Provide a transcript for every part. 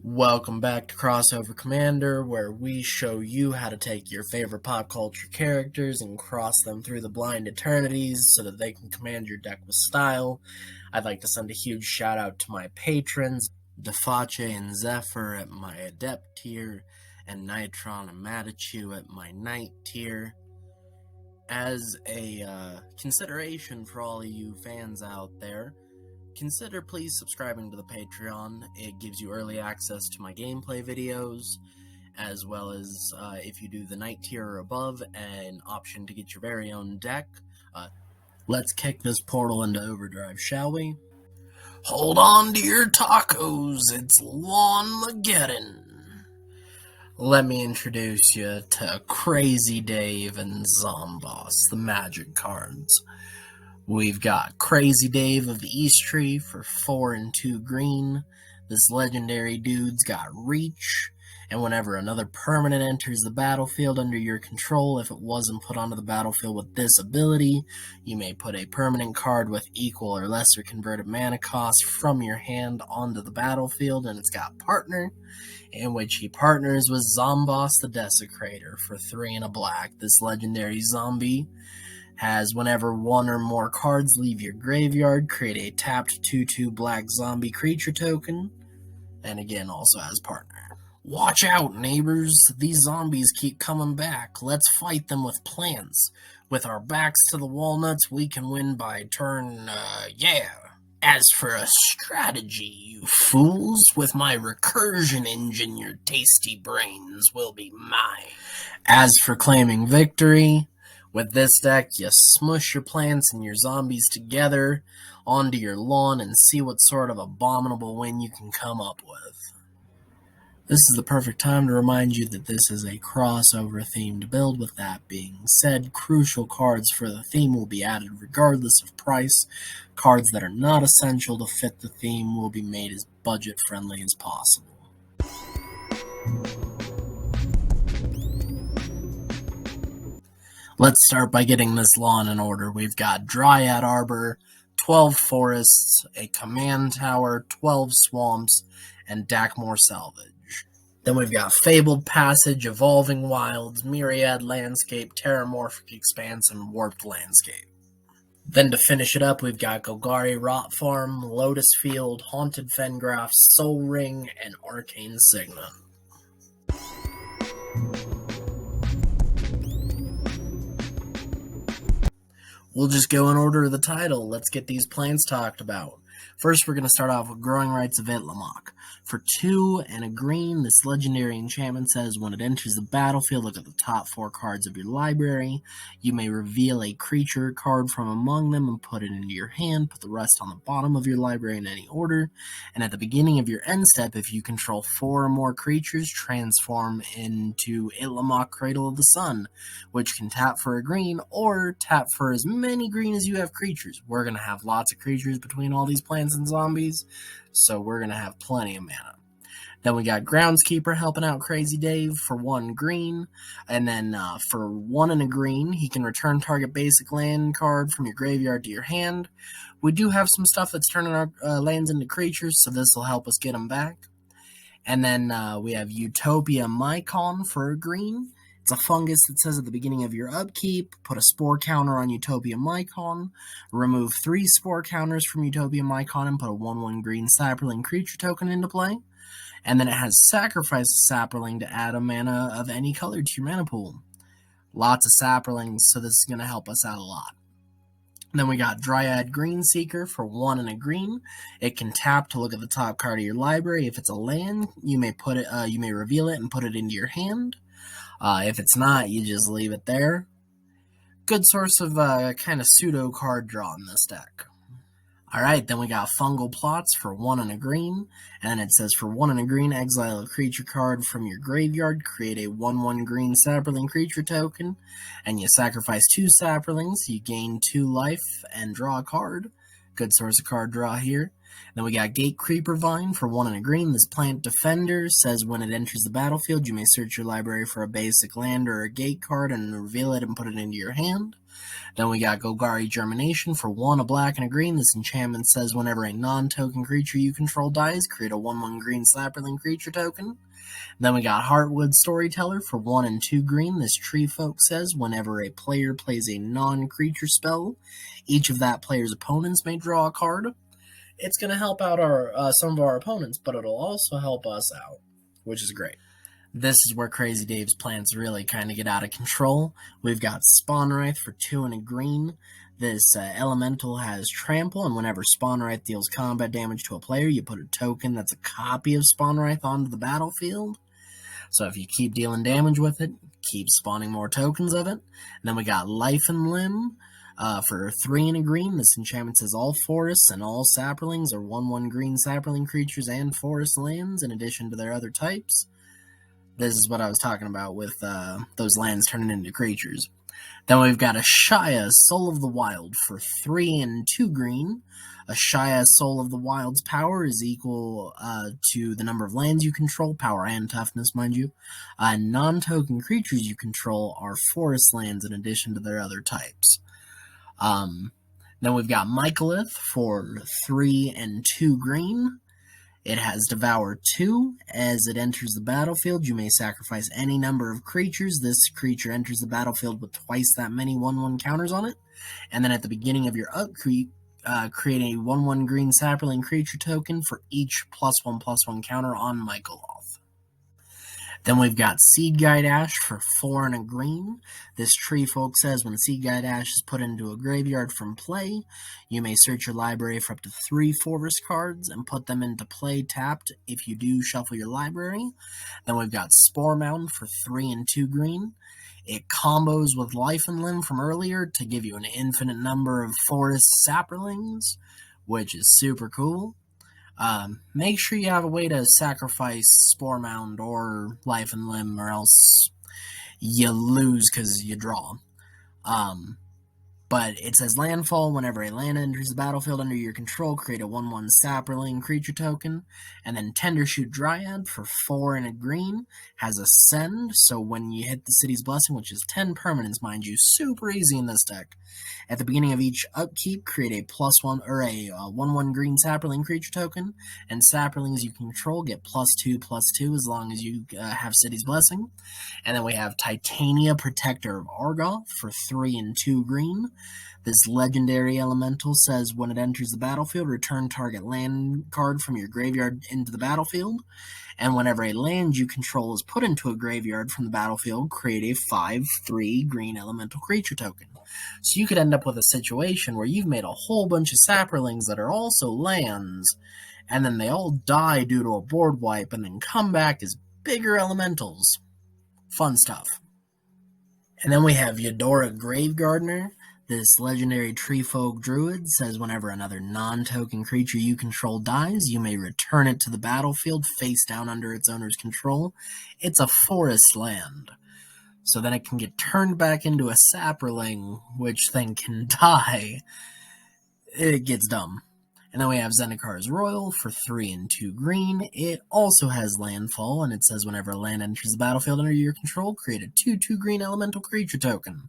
Welcome back to Crossover Commander, where we show you how to take your favorite pop culture characters and cross them through the blind eternities so that they can command your deck with style. I'd like to send a huge shout out to my patrons, Deface and Zephyr at my Adept tier, and Nitron and Matachu at my Knight tier. As a consideration for all of you fans out there, consider please subscribing to the Patreon. It gives you early access to my gameplay videos, as well as, if you do the Knight tier or above, an option to get your very own deck. Let's kick this portal into overdrive, shall we? Hold on to your tacos, it's Lawn-mageddon. Let me introduce you to Crazy Dave and Zomboss, the magic cards. We've got Crazy Dave of the East Tree for 4 and 2 green. This legendary dude's got reach, and whenever another permanent enters the battlefield under your control, if it wasn't put onto the battlefield with this ability, you may put a permanent card with equal or lesser converted mana cost from your hand onto the battlefield, and it's got Partner, in which he partners with Zomboss the Desecrator for 3 and a black. This legendary zombie has whenever one or more cards leave your graveyard, create a tapped 2/2 black zombie creature token, and again also has Partner. Watch out, neighbors, these zombies keep coming back. Let's fight them with plans. With our backs to the walnuts, we can win by turn, yeah. As for a strategy, you fools, with my recursion engine, your tasty brains will be mine. As for claiming victory, with this deck, you smush your plants and your zombies together onto your lawn and see what sort of abominable win you can come up with. This is the perfect time to remind you that this is a crossover-themed build. With that being said, crucial cards for the theme will be added regardless of price. Cards that are not essential to fit the theme will be made as budget-friendly as possible. Let's start by getting this lawn in order. We've got Dryad Arbor, 12 forests, a command tower, 12 swamps, and Dakmor Salvage. Then we've got Fabled Passage, Evolving Wilds, Myriad Landscape, Terramorphic Expanse, and Warped Landscape. Then to finish it up, we've got Golgari Rot Farm, Lotus Field, Haunted Fengraf, Soul Ring, and Arcane Signet. We'll just go in order of the title. Let's get these plants talked about. First, we're going to start off with Growing Rites of Itlimoc. For 2 and a green, this legendary enchantment says when it enters the battlefield, look at the top 4 cards of your library. You may reveal a creature card from among them and put it into your hand. Put the rest on the bottom of your library in any order. And at the beginning of your end step, if you control 4 or more creatures, transform into Itlimoc Cradle of the Sun, which can tap for a green or tap for as many green as you have creatures. We're going to have lots of creatures between all these plants and zombies, so we're going to have plenty of mana. Then we got Groundskeeper helping out Crazy Dave for 1 green, and then for 1 and a green, he can return target basic land card from your graveyard to your hand. We do have some stuff that's turning our lands into creatures, so this will help us get them back. And then we have Utopia Mycon for a green. It's a fungus that says at the beginning of your upkeep, put a spore counter on Utopia Mycon, remove 3 spore counters from Utopia Mycon, and put a 1/1 green Saproling creature token into play. And then it has Sacrifice a Saproling to add a mana of any color to your mana pool. Lots of Saprolings, so this is going to help us out a lot. Then we got Dryad Greenseeker for 1 and a green. It can tap to look at the top card of your library. If it's a land, you may reveal it and put it into your hand. If it's not, you just leave it there. Good source of kind of pseudo card draw in this deck. Alright, then we got Fungal Plots for 1 and a green, and it says for 1 and a green, exile a creature card from your graveyard, create a 1/1 green Saproling creature token, and you sacrifice 2 Saprolings, you gain 2 life, and draw a card. Good source of card draw here. Then we got Gate Creeper Vine for 1 and a green. This plant defender says when it enters the battlefield, you may search your library for a basic land or a gate card and reveal it and put it into your hand. Then we got Golgari Germination for 1, a black and a green. This enchantment says whenever a non-token creature you control dies, create a 1/1 green Slapperling creature token. Then we got Heartwood Storyteller for 1 and 2 green. This tree folk says whenever a player plays a non-creature spell, each of that player's opponents may draw a card. It's going to help out some of our opponents, but it'll also help us out, which is great. This is where Crazy Dave's plans really kind of get out of control. We've got Spawn Wraith for 2 and a green. This elemental has trample, and whenever Spawn Wraith deals combat damage to a player, you put a token that's a copy of Spawn Wraith onto the battlefield. So if you keep dealing damage with it, keep spawning more tokens of it. And then we got Life and Limb for 3 and a green. This enchantment says all forests and all sapperlings are 1/1 green sapperling creatures and forest lands in addition to their other types. This is what I was talking about with those lands turning into creatures. Then we've got Ashaya, Soul of the Wild for 3 and 2 green. Ashaya, Soul of the Wild's power is equal to the number of lands you control, power and toughness, mind you. Non-token creatures you control are forest lands in addition to their other types. Then we've got Michaelis for 3 and 2 green. It has Devour 2. As it enters the battlefield, you may sacrifice any number of creatures. This creature enters the battlefield with twice that many 1/1 counters on it. And then at the beginning of your upkeep, create a 1/1 green sapperling creature token for each +1/+1 counter on Michaelis. Then we've got Seed Guide Ash for 4 and a green. This tree folk says when Seed Guide Ash is put into a graveyard from play, you may search your library for up to 3 forest cards and put them into play tapped. If you do, shuffle your library. Then we've got Spore Mountain for 3 and 2 green. It combos with Life and Limb from earlier to give you an infinite number of forest sapperlings, which is super cool. Make sure you have a way to sacrifice Spore Mound or Life and Limb, or else you lose because you draw. But it says landfall. Whenever a land enters the battlefield under your control, create a 1/1 sapperling creature token. And then Tendershoot Dryad for 4 and a green has Ascend. So when you hit the City's Blessing, which is 10 permanents, mind you, super easy in this deck. At the beginning of each upkeep, create a +1 or a 1/1 green sapperling creature token. And sapperlings you control get +2/+2 as long as you have City's Blessing. And then we have Titania, Protector of Argoth for 3 and 2 green. This legendary elemental says when it enters the battlefield, return target land card from your graveyard into the battlefield. And whenever a land you control is put into a graveyard from the battlefield, create a 5/3 green elemental creature token. So you could end up with a situation where you've made a whole bunch of sapperlings that are also lands, and then they all die due to a board wipe and then come back as bigger elementals. Fun stuff. And then we have Eudora Grave Gardener. This legendary tree folk druid says whenever another non-token creature you control dies, you may return it to the battlefield face down under its owner's control. It's a forest land. So then it can get turned back into a sapperling, which then can die. It gets dumb. And then we have Zendikar's Royal for 3 and 2 green. It also has landfall, and it says whenever a land enters the battlefield under your control, create a 2/2 green elemental creature token.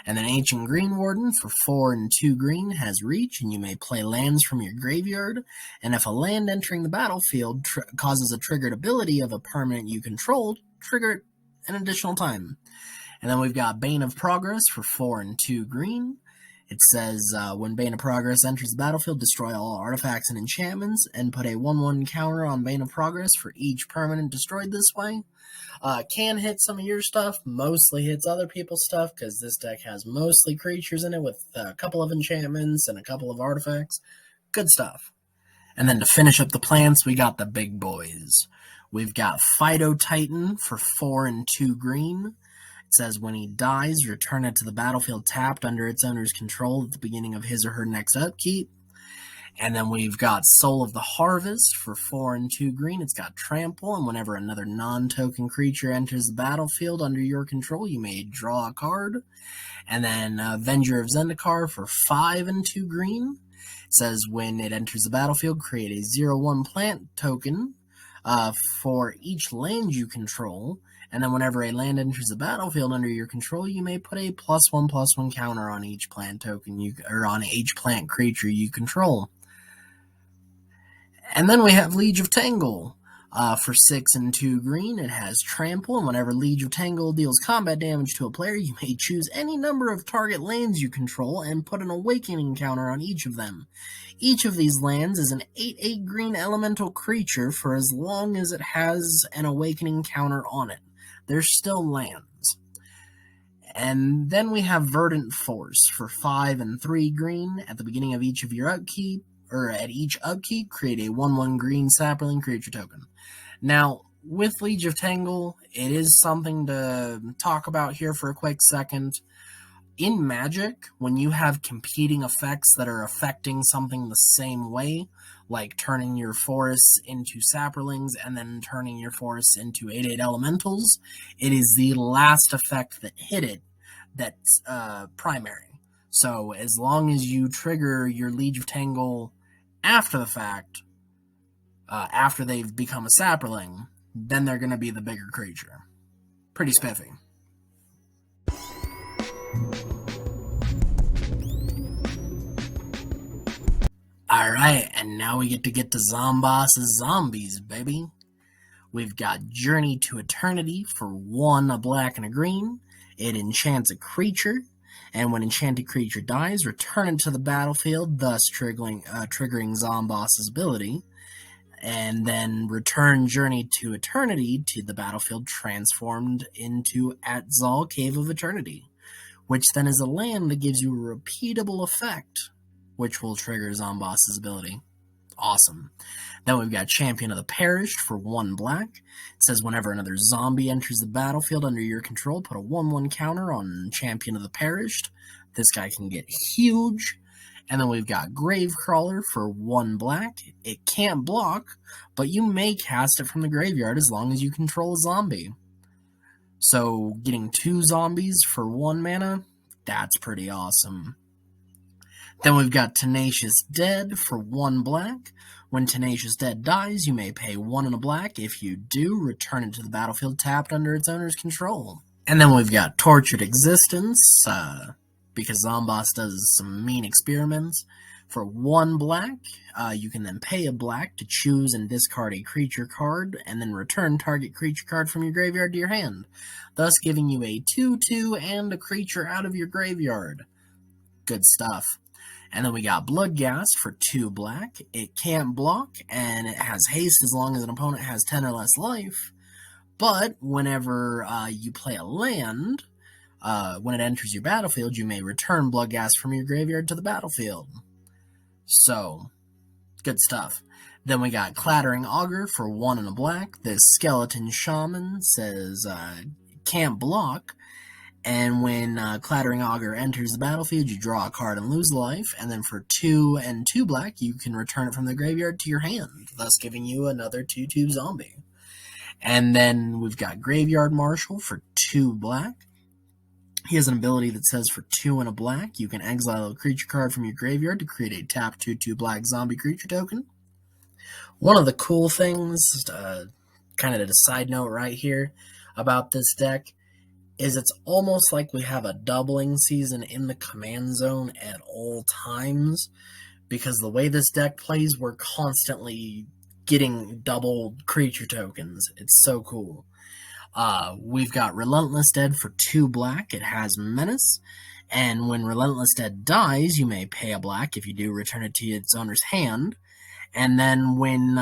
And then Ancient Green Warden for 4 and 2 green has reach, and you may play lands from your graveyard. And if a land entering the battlefield causes a triggered ability of a permanent you controlled, trigger it an additional time. And then we've got Bane of Progress for 4 and 2 green. It says, when Bane of Progress enters the battlefield, destroy all artifacts and enchantments, and put a 1/1 counter on Bane of Progress for each permanent destroyed this way. Can hit some of your stuff, mostly hits other people's stuff, because this deck has mostly creatures in it with a couple of enchantments and a couple of artifacts. Good stuff. And then to finish up the plants, we got the big boys. We've got Phyto Titan for 4 and 2 green. It says when he dies, return it to the battlefield tapped under its owner's control at the beginning of his or her next upkeep. And then we've got Soul of the Harvest for 4 and 2 green. It's got Trample, and whenever another non-token creature enters the battlefield under your control, you may draw a card. And then Avenger of Zendikar for 5 and 2 green. says when it enters the battlefield, create a 0/1 plant token for each land you control, and then whenever a land enters the battlefield under your control, you may put a +1/+1 counter on each plant token or on each plant creature you control. And then we have Leech of Tangle. For 6 and 2 green, it has Trample, and whenever Leech of Tangle deals combat damage to a player, you may choose any number of target lands you control and put an Awakening counter on each of them. Each of these lands is an 8/8 green elemental creature for as long as it has an Awakening counter on it. They're still lands. And then we have Verdant Force. For 5 and 3 green, at the beginning of each of your upkeep, or at each upkeep, create a 1/1 green sapling creature token. Now, with Leech of Tangle, it is something to talk about here for a quick second. In Magic, when you have competing effects that are affecting something the same way, like turning your forests into saplings and then turning your forests into 8/8 elementals, it is the last effect that hit it that's primary. So as long as you trigger your Leech of Tangle after the fact, after they've become a sapling, then they're going to be the bigger creature. Pretty spiffy. Alright, and now we get to Zomboss's zombies, baby. We've got Journey to Eternity for 1, a black and a green. It enchants a creature, and when enchanted creature dies, return it to the battlefield, thus triggering Zomboss's ability. And then return Journey to Eternity to the battlefield transformed into Atzal Cave of Eternity, which then is a land that gives you a repeatable effect, which will trigger Zomboss's ability. Awesome. Then we've got Champion of the Parish for 1 black. It says whenever another zombie enters the battlefield under your control, put a 1/1 counter on Champion of the Perished. This guy can get huge. And then we've got Gravecrawler for 1 black. It can't block, but you may cast it from the graveyard as long as you control a zombie. So getting 2 zombies for 1 mana, that's pretty awesome. Then we've got Tenacious Dead for 1 black. When Tenacious Dead dies, you may pay 1 and a black. If you do, return it to the battlefield tapped under its owner's control. And then we've got Tortured Existence, because Zomboss does some mean experiments. For 1 black, you can then pay a black to choose and discard a creature card, and then return target creature card from your graveyard to your hand, thus giving you a 2/2 and a creature out of your graveyard. Good stuff. And then we got Bloodghast for 2 black. It can't block, and it has haste as long as an opponent has 10 or less life. But whenever you play a land, when it enters your battlefield, you may return Bloodghast from your graveyard to the battlefield. So, good stuff. Then we got Clattering Auger for 1 and a black. This Skeleton Shaman says can't block, and when Clattering Auger enters the battlefield, you draw a card and lose life, and then for 2 and 2 black, you can return it from the graveyard to your hand, thus giving you another 2/2 zombie. And then we've got Graveyard Marshal for 2 black. He has an ability that says for 2 and a black, you can exile a creature card from your graveyard to create a tap 2/2 black zombie creature token. One of the cool things, kind of a side note right here about this deck, is it's almost like we have a doubling season in the command zone at all times, because the way this deck plays, we're constantly getting double creature tokens. It's so cool. We've got Relentless Dead for 2 black. It has Menace, and when Relentless Dead dies, you may pay a black. If you do, return it to its owner's hand. And then when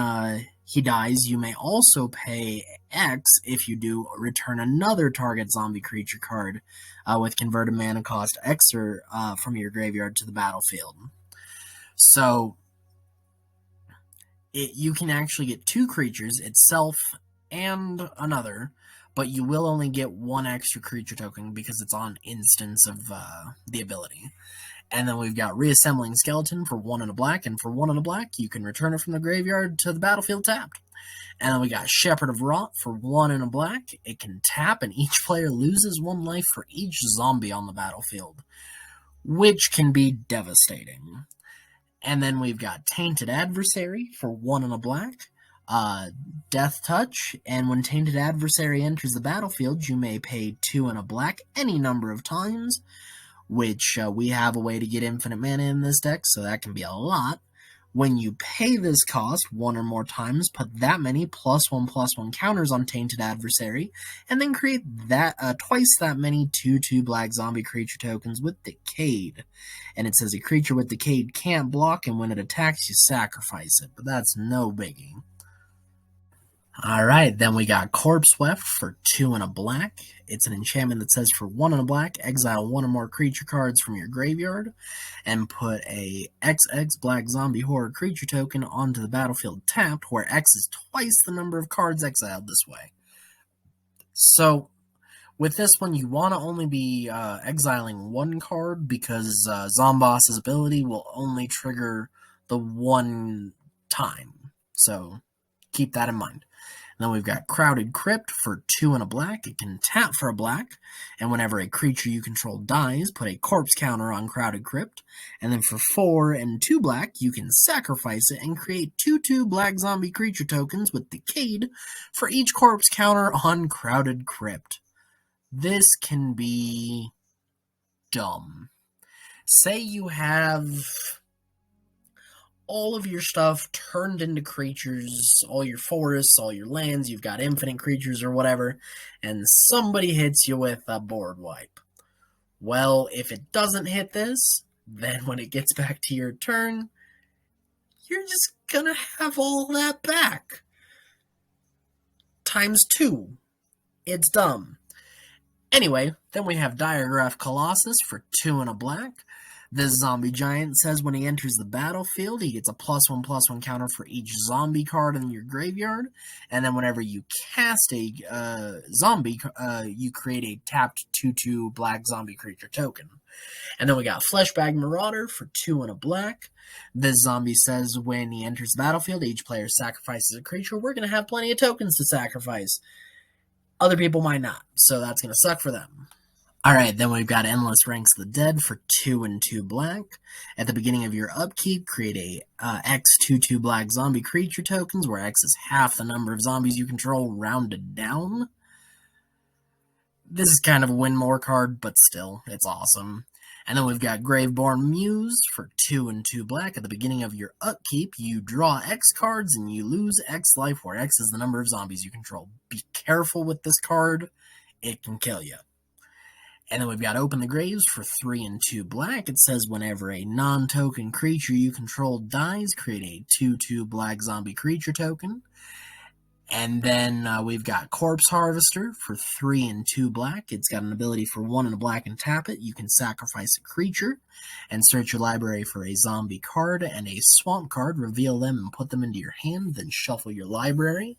he dies, you may also pay X. If you do, return another target zombie creature card with converted mana cost X from your graveyard to the battlefield. So you can actually get 2 creatures, itself and another, but you will only get 1 extra creature token because it's on instance of the ability. And then we've got Reassembling Skeleton for 1 and a black, and for 1 and a black, you can return it from the graveyard to the battlefield tapped. And then we got Shepherd of Rot for 1 and a black. It can tap, and each player loses 1 life for each zombie on the battlefield, which can be devastating. And then we've got Tainted Adversary for 1 and a black. Death Touch, and when Tainted Adversary enters the battlefield, you may pay 2 and a black any number of times, which we have a way to get infinite mana in this deck, so that can be a lot. When you pay this cost 1 or more times, put that many +1/+1 counters on Tainted Adversary, and then create that twice that many 2/2 black zombie creature tokens with Decayed. And it says a creature with Decayed can't block, and when it attacks, you sacrifice it, but that's no biggie. Alright, then we got Corpse Weft for 2 and a black. It's an enchantment that says for 1 and a black, exile 1 or more creature cards from your graveyard, and put a XX black zombie horror creature token onto the battlefield tapped, where X is twice the number of cards exiled this way. So, with this one, you want to only be exiling 1 card, because Zomboss's ability will only trigger the 1 time. So, keep that in mind. And then we've got Crowded Crypt for 2 and a black. It can tap for a black, and whenever a creature you control dies, put a corpse counter on Crowded Crypt. And then for 4 and 2 black, you can sacrifice it and create 2/2 black zombie creature tokens with Decayed for each corpse counter on Crowded Crypt. This can be dumb. Say you have all of your stuff turned into creatures, all your forests, all your lands, you've got infinite creatures or whatever, and somebody hits you with a board wipe. Well, if it doesn't hit this, then when it gets back to your turn, you're just gonna have all that back. ×2. It's dumb. Anyway, then we have Diagraph Colossus for 2 and a black. This zombie giant says when he enters the battlefield, he gets a +1/+1 counter for each zombie card in your graveyard, and then whenever you cast a zombie, you create a tapped 2/2 black zombie creature token. And then we got Fleshbag Marauder for 2 and a black. This zombie says when he enters the battlefield, each player sacrifices a creature. We're going to have plenty of tokens to sacrifice. Other people might not, so that's going to suck for them. Alright, then we've got Endless Ranks of the Dead for 2 and 2 black. At the beginning of your upkeep, create a X 2/2 black zombie creature tokens, where X is half the number of zombies you control rounded down. This is kind of a win more card, but still, it's awesome. And then we've got Graveborn Muse for 2 and 2 black. At the beginning of your upkeep, you draw X cards and you lose X life, where X is the number of zombies you control. Be careful with this card, it can kill you. And then we've got Open the Graves for 3 and 2 black. It says whenever a non-token creature you control dies, create a 2/2 black zombie creature token. And then we've got Corpse Harvester for 3 and 2 black. It's got an ability for 1 and a black and tap it. You can sacrifice a creature and search your library for a zombie card and a swamp card, reveal them and put them into your hand, then shuffle your library.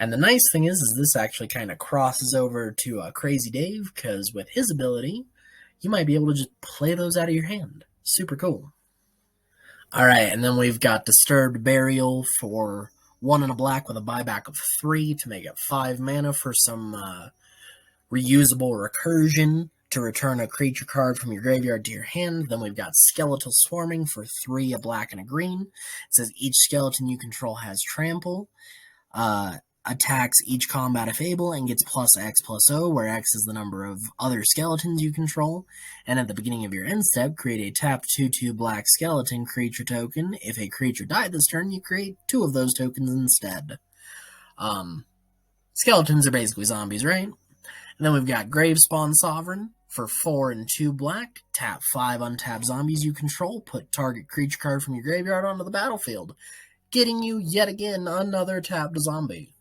And the nice thing is this actually kind of crosses over to Crazy Dave, because with his ability, you might be able to just play those out of your hand. Super cool. Alright, and then we've got Disturbed Burial for 1 and a black with a buyback of 3 to make it 5 mana for some reusable recursion to return a creature card from your graveyard to your hand. Then we've got Skeletal Swarming for 3, a black and a green. It says each skeleton you control has trample. Attacks each combat if able and gets +X/+0, where X is the number of other skeletons you control. And at the beginning of your end step, create a tapped 2/2 black skeleton creature token. If a creature died this turn, you create 2 of those tokens instead. Skeletons are basically zombies, right? And then we've got Gravespawn Sovereign for 4 and 2 black. Tap 5 untapped zombies you control. Put target creature card from your graveyard onto the battlefield, getting you yet again another tapped zombie.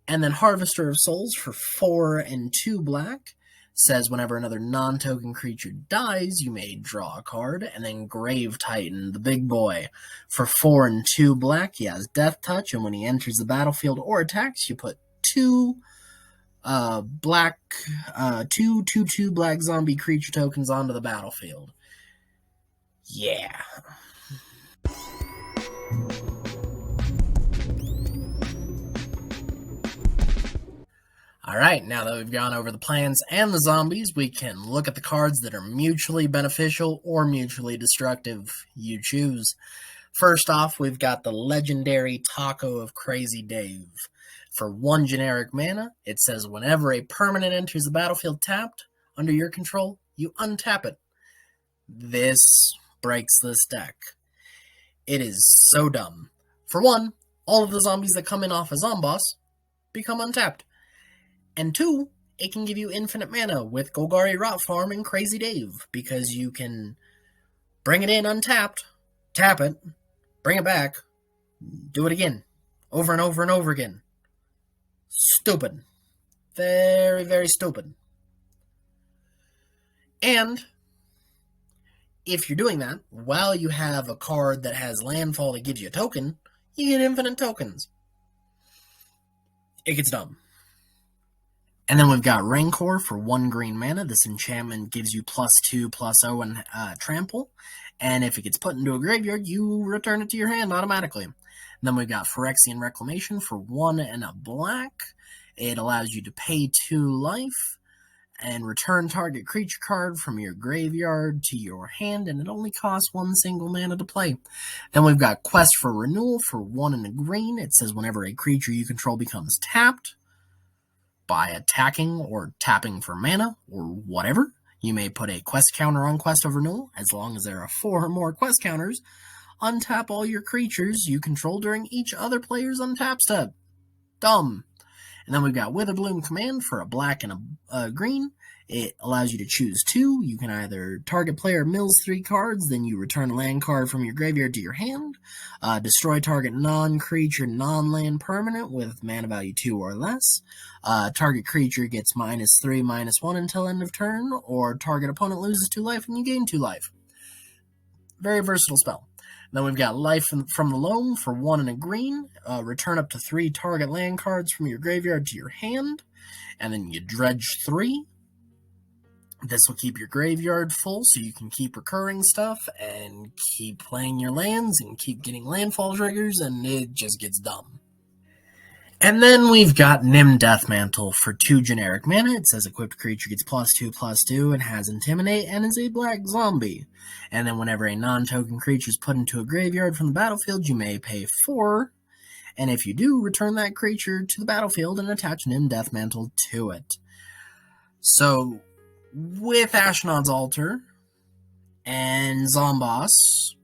And then Harvester of Souls for 4 and 2 black. Says whenever another non-token creature dies, you may draw a card. And then Grave Titan, the big boy, for 4 and 2 black. He has Death Touch, and when he enters the battlefield or attacks, you put 2 black 2/2 black zombie creature tokens onto the battlefield. Yeah. Alright, now that we've gone over the plans and the zombies, we can look at the cards that are mutually beneficial or mutually destructive. You choose. First off, we've got the legendary Taco of Crazy Dave. For 1 generic mana, it says whenever a permanent enters the battlefield tapped, under your control, you untap it. This breaks this deck. It is so dumb. For 1, all of the zombies that come in off a Zomboss become untapped. And 2, it can give you infinite mana with Golgari Rot Farm and Crazy Dave, because you can bring it in untapped, tap it, bring it back, do it again, over and over and over again. Stupid. Very, very stupid. And if you're doing that, while you have a card that has landfall that gives you a token, you get infinite tokens. It gets dumb. And then we've got Rancor for 1 green mana. This enchantment gives you +2/+0 and trample. And if it gets put into a graveyard, you return it to your hand automatically. And then we've got Phyrexian Reclamation for 1 and a black. It allows you to pay 2 life and return target creature card from your graveyard to your hand, and it only costs 1 single mana to play. Then we've got Quest for Renewal for 1 and a green. It says whenever a creature you control becomes tapped by attacking or tapping for mana or whatever, you may put a quest counter on Quest of Renewal. As long as there are 4 or more quest counters, untap all your creatures you control during each other player's untap step. Dumb. And then we've got Witherbloom Command for a black and a green. It allows you to choose 2. You can either target player mills 3 cards, then you return a land card from your graveyard to your hand. Destroy target non-creature, non-land permanent with mana value 2 or less. Target creature gets -3/-1 until end of turn, or target opponent loses 2 life and you gain 2 life. Very versatile spell. Then we've got Life from the Loam for 1 and a green. Return up to 3 target land cards from your graveyard to your hand. And then you dredge 3. This will keep your graveyard full so you can keep recurring stuff and keep playing your lands and keep getting landfall triggers, and it just gets dumb. And then we've got Nim Deathmantle for 2 generic mana. It says equipped creature gets +2/+2 and has Intimidate and is a black zombie. And then whenever a non-token creature is put into a graveyard from the battlefield, you may pay 4. And if you do, return that creature to the battlefield and attach Nim Deathmantle to it. So, with Ashnod's Altar and Zomboss,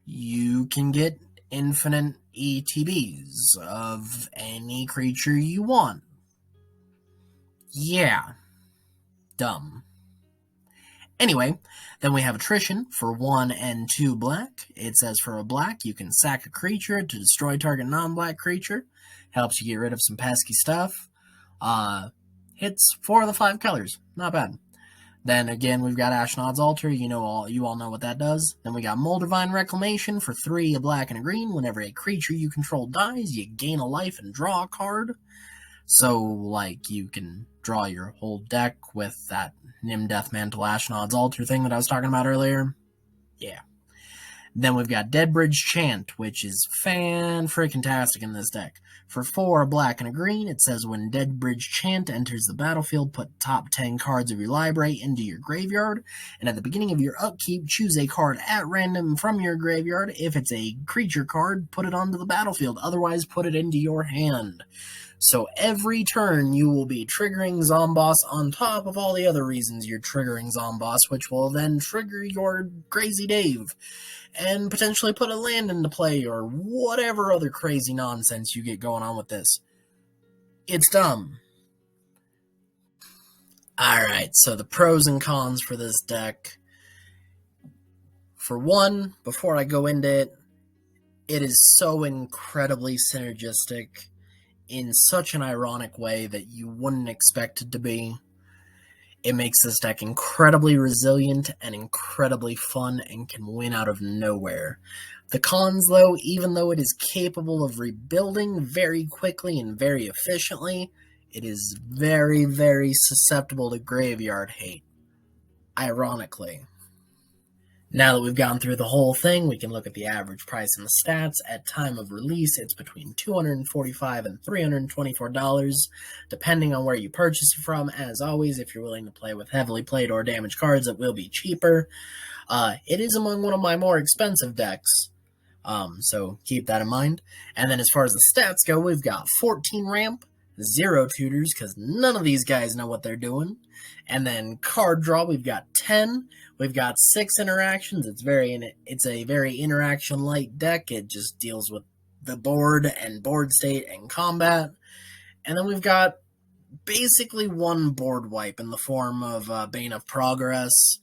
you can get infinite ETBs of any creature you want. Yeah. Dumb. Anyway, then we have Attrition for 1 and 2 black. It says for a black, you can sack a creature to destroy target non-black creature. Helps you get rid of some pesky stuff. Hits 4 of the 5 colors. Not bad. Then again, we've got Ashnod's Altar. You all know what that does. Then we got Mol Divine Reclamation for 3, a black and a green. Whenever a creature you control dies, you gain a life and draw a card. So, like, you can draw your whole deck with that Nim Deathmantle Ashnod's Altar thing that I was talking about earlier. Yeah. Then we've got Deadbridge Chant, which is fan-freaking-tastic in this deck. For 4, a black and a green, it says when Deadbridge Chant enters the battlefield, put top 10 cards of your library into your graveyard, and at the beginning of your upkeep, choose a card at random from your graveyard. If it's a creature card, put it onto the battlefield, otherwise put it into your hand. So every turn, you will be triggering Zomboss on top of all the other reasons you're triggering Zomboss, which will then trigger your Crazy Dave, and potentially put a land into play, or whatever other crazy nonsense you get going on with this. It's dumb. Alright, so the pros and cons for this deck. For 1, before I go into it, it is so incredibly synergistic in such an ironic way that you wouldn't expect it to be. It makes this deck incredibly resilient and incredibly fun and can win out of nowhere. The cons, though, even though it is capable of rebuilding very quickly and very efficiently, it is very, very susceptible to graveyard hate. Ironically. Now that we've gone through the whole thing, we can look at the average price and the stats. At time of release, it's between $245 and $324, depending on where you purchase it from. As always, if you're willing to play with heavily played or damaged cards, it will be cheaper. It is among one of my more expensive decks, so keep that in mind. And then as far as the stats go, we've got 14 ramp, 0 tutors, because none of these guys know what they're doing. And then card draw, we've got 10. We've got 6 interactions. It's a very interaction light deck. It just deals with the board and board state and combat. And then we've got basically one board wipe in the form of Bane of Progress.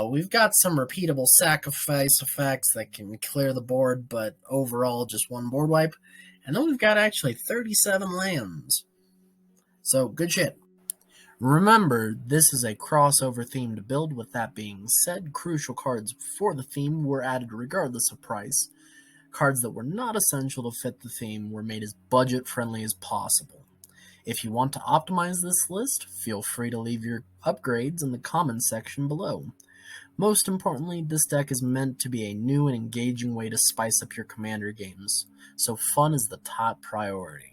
We've got some repeatable sacrifice effects that can clear the board, but overall just one board wipe. And then we've got actually 37 lands. So good shit. Remember, this is a crossover themed build. With that being said, crucial cards for the theme were added regardless of price. Cards that were not essential to fit the theme were made as budget-friendly as possible. If you want to optimize this list, feel free to leave your upgrades in the comments section below. Most importantly, this deck is meant to be a new and engaging way to spice up your Commander games, so fun is the top priority.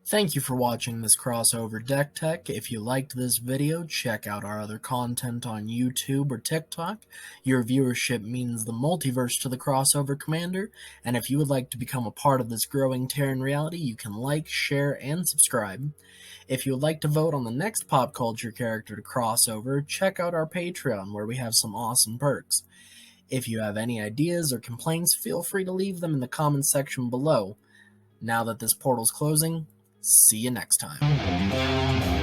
Thank you for watching this crossover deck tech. If you liked this video, check out our other content on YouTube or TikTok. Your viewership means the multiverse to the crossover commander, and if you would like to become a part of this growing Terran reality, you can like, share, and subscribe. If you would like to vote on the next pop culture character to crossover, check out our Patreon where we have some awesome perks. If you have any ideas or complaints, feel free to leave them in the comments section below. Now that this portal's closing, see you next time.